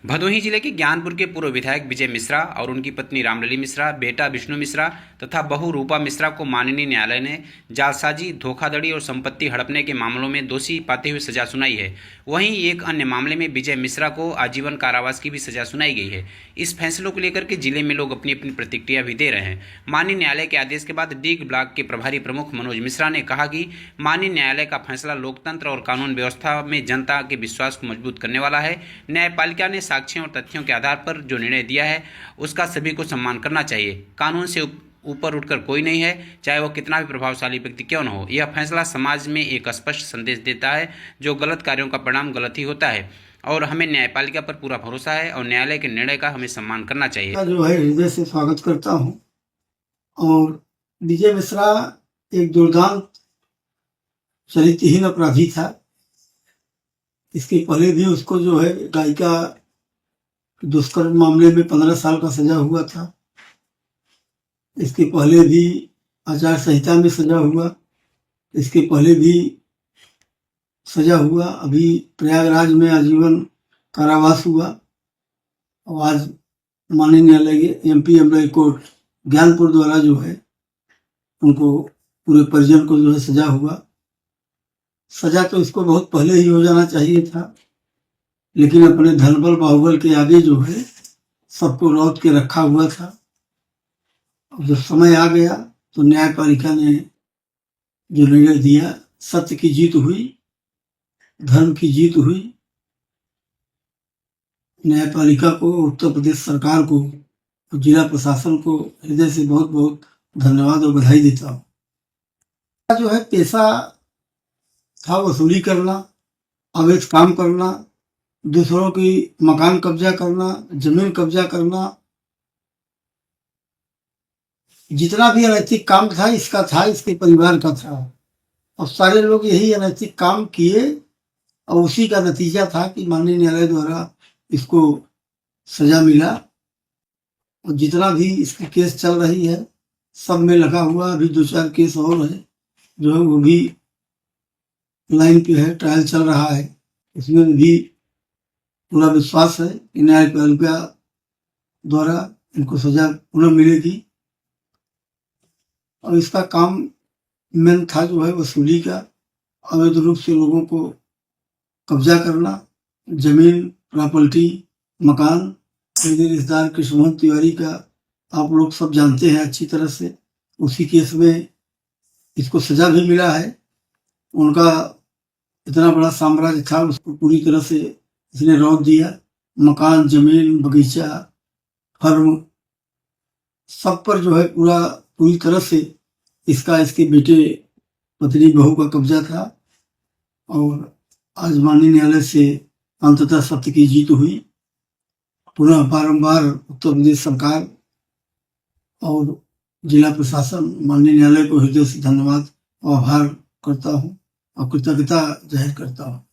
भदोही जिले के ज्ञानपुर के पूर्व विधायक विजय मिश्रा और उनकी पत्नी रामलली मिश्रा, बेटा विष्णु मिश्रा तथा बहू रूपा मिश्रा को माननीय न्यायालय ने जालसाजी, धोखाधड़ी और संपत्ति हड़पने के मामलों में दोषी पाते हुए सजा सुनाई है। वहीं एक अन्य मामले में विजय मिश्रा को आजीवन कारावास की भी सजा सुनाई गई है। इस फैसलों को लेकर के जिले में लोग अपनी अपनी प्रतिक्रिया भी दे रहे हैं। माननीय न्यायालय के आदेश के बाद डीग ब्लॉक के प्रभारी प्रमुख मनोज मिश्रा ने कहा कि माननीय न्यायालय का फैसला लोकतंत्र और कानून व्यवस्था में जनता के विश्वास को मजबूत करने वाला है। न्यायपालिका ने साक्ष्यों और तथ्यों के आधार पर जो निर्णय दिया है उसका सभी को सम्मान करना चाहिए। कानून से ऊपर उठकर कोई नहीं है, चाहे वो कितना भी प्रभावशाली व्यक्ति क्यों न हो। यह फैसला समाज में एक स्पष्ट संदेश देता है जो गलत कार्यों का परिणाम गलत ही होता है और हमें न्यायपालिका पर पूरा भरोसा है और न्यायालय के निर्णय का हमें सम्मान करना चाहिए। जो है हृदय से स्वागत करता हूँ। और विजय मिश्रा एक दुर्दांत चरित्रहीन अपराधी था। इसके पहले भी उसको जो है गायिका दुष्कर्म मामले में 15 साल का सजा हुआ था। इसके पहले भी आचार संहिता में सजा हुआ, इसके पहले भी सजा हुआ। अभी प्रयागराज में आजीवन कारावास हुआ और आज माननीय न्यायालय एमपी एमएलए कोर्ट ज्ञानपुर द्वारा जो है उनको पूरे परिजन को जो है सजा हुआ। सजा तो इसको बहुत पहले ही हो जाना चाहिए था, लेकिन अपने धनबल बाहुबल के आगे जो है सबको रौंद के रखा हुआ था। अब जब समय आ गया तो न्यायपालिका ने जो निर्णय दिया, सत्य की जीत हुई, धर्म की जीत हुई। न्यायपालिका को, उत्तर प्रदेश सरकार को, जिला प्रशासन को हृदय से बहुत बहुत धन्यवाद और बधाई देता हूँ। जो है पेशा था वसूली करना, अवैध काम करना, दूसरों की मकान कब्जा करना, जमीन कब्जा करना। जितना भी अनैतिक काम था इसका था, इसके परिवार का था और सारे लोग यही अनैतिक काम किए और उसी का नतीजा था कि माननीय न्यायालय द्वारा इसको सजा मिला। और जितना भी इसकी केस चल रही है सब में लगा हुआ, अभी 2-4 केस और है जो है वो भी लाइन पे है, ट्रायल चल रहा है। इसमें भी पूरा विश्वास है कि न्यायपालिका द्वारा इनको सजा पुनः मिलेगी। और इसका काम मेन था जो है वसूली का, अवैध रूप से लोगों को कब्जा करना, जमीन, प्रॉपर्टी, मकान। मेरे रिश्तेदार कृष्णमोहन तिवारी का आप लोग सब जानते हैं अच्छी तरह से, उसी केस में इसको सजा भी मिला है। उनका इतना बड़ा साम्राज्य था, उसको पूरी तरह से इसने रौंद दिया। मकान, जमीन, बगीचा, फर्म, सब पर जो है पूरी तरह से इसके बेटे, पत्नी, बहू का कब्जा था। और आज माननीय न्यायालय से अंततः सत्य की जीत हुई। पुनः बारंबार उत्तर प्रदेश सरकार और जिला प्रशासन, माननीय न्यायालय को हृदय से धन्यवाद और आभार करता हूँ और कृतज्ञता जाहिर करता हूँ।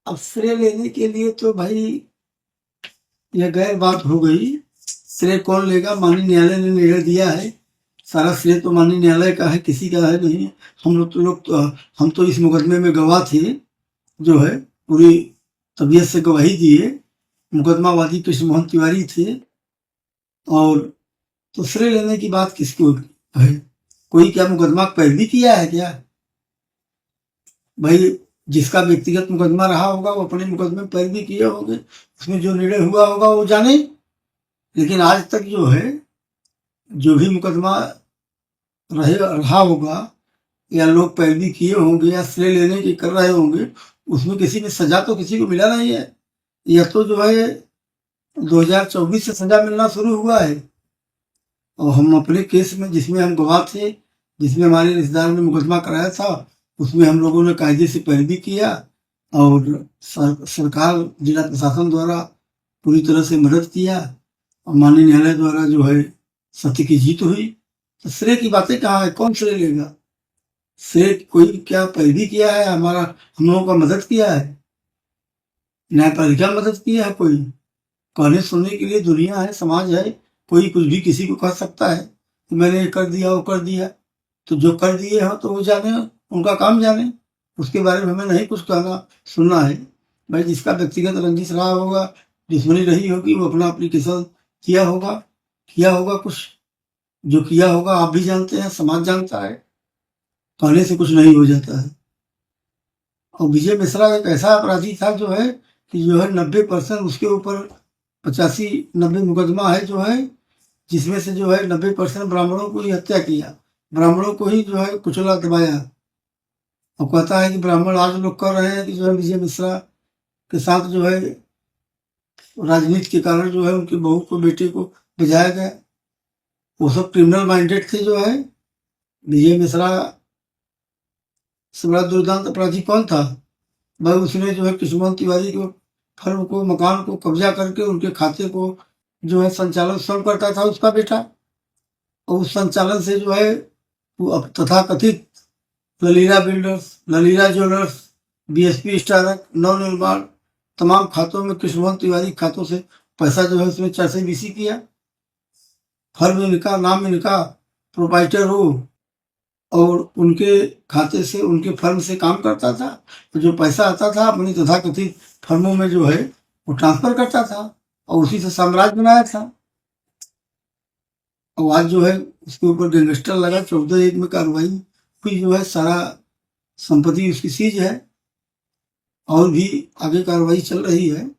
अब श्रेय लेने के लिए तो भाई यह गैर बात हो गई। श्रेय कौन लेगा? माननीय न्यायालय ने निर्णय दिया है, सारा श्रेय तो माननीय न्यायालय का है, किसी का है नहीं। हम तो इस मुकदमे में गवाह थे, जो है पूरी तबीयत से गवाही दिए। मुकदमावादी कृष्णमोहन तिवारी थे। और तो श्रेय लेने की बात किसको है? कोई क्या मुकदमा पैरवी किया है क्या? भाई जिसका व्यक्तिगत मुकदमा रहा होगा वो अपने मुकदमे में पैरवी किए होंगे, उसमें जो निर्णय हुआ होगा वो जाने। लेकिन आज तक जो है जो भी मुकदमा रहा होगा या लोग पैरवी किए होंगे या श्रेय लेने की कर रहे होंगे, उसमें किसी में सजा तो किसी को मिला नहीं है। यह तो जो है 2024 से सजा मिलना शुरू हुआ है। और हम अपने केस में, जिसमें हम गवाह थे, जिसमें हमारे रिश्तेदार ने मुकदमा कराया था, उसमें हम लोगों ने कायदे से पैरवी किया और सरकार, जिला प्रशासन द्वारा पूरी तरह से मदद किया और माननीय न्यायालय द्वारा जो है सत्य की जीत हुई। तो श्रेय की बातें कहाँ है? कौन श्रेय लेगा? श्रेय कोई क्या पैरवी किया है? हम लोगों का मदद किया है? न्यायपालिका मदद किया है? कोई कहने सुनने के लिए दुनिया है, समाज है, कोई कुछ भी किसी को कह सकता है कि मैंने ये कर दिया, वो कर दिया। तो जो कर दिए हो तो वो जाने, उनका काम जाने, उसके बारे में हमें नहीं कुछ कहना सुनना है। भाई जिसका व्यक्तिगत रंजिश रहा होगा दुश्मनी रही होगी, वो अपना एप्लीकेशन किया होगा कुछ, जो किया होगा आप भी जानते हैं, समाज जानता है, कहने से कुछ नहीं हो जाता है। और विजय मिश्रा एक ऐसा अपराधी था जो है कि जो है 90% उसके ऊपर 85-90 मुकदमा है जो है, जिसमें से जो है 90% ब्राह्मणों को ही हत्या किया, ब्राह्मणों को ही जो है कुचला दबाया। और कहता है कि ब्राह्मण आज लोग कह रहे हैं कि जो है विजय मिश्रा के साथ जो है राजनीति के कारण जो है उनकी बहू को, बेटे को बजाया गया। वो सब क्रिमिनल माइंडेड थे जो है। विजय मिश्रा से बड़ा दुर्दांत अपराधी कौन था भाई? उसने जो है किशुमंत तिवारी को, फर्म को, मकान को कब्जा करके उनके खाते को जो है संचालन स्वयं करता था उसका बेटा। और उस संचालन से जो है वो अब तथाकथित ललीला बिल्डर्स, ललीला ज्वेलर्स, बीएसपी स्टारक, नव निर्माण, तमाम खातों में किशुमंत तिवारी खातों से पैसा जो है उसमें चरसे बीसी किया। फर्म इनका, नाम इनका, प्रोपाइटर हो, और उनके खाते से, उनके फर्म से काम करता था। तो जो पैसा आता था अपनी तथाकथित फर्मों में जो है वो ट्रांसफर करता था और उसी से साम्राज्य बनाया था। और आज जो है उसके ऊपर गैंगस्टर लगा, 14-1 में कार्रवाई हुई, जो है सारा संपत्ति उसकी सीज है और भी आगे कार्रवाई चल रही है।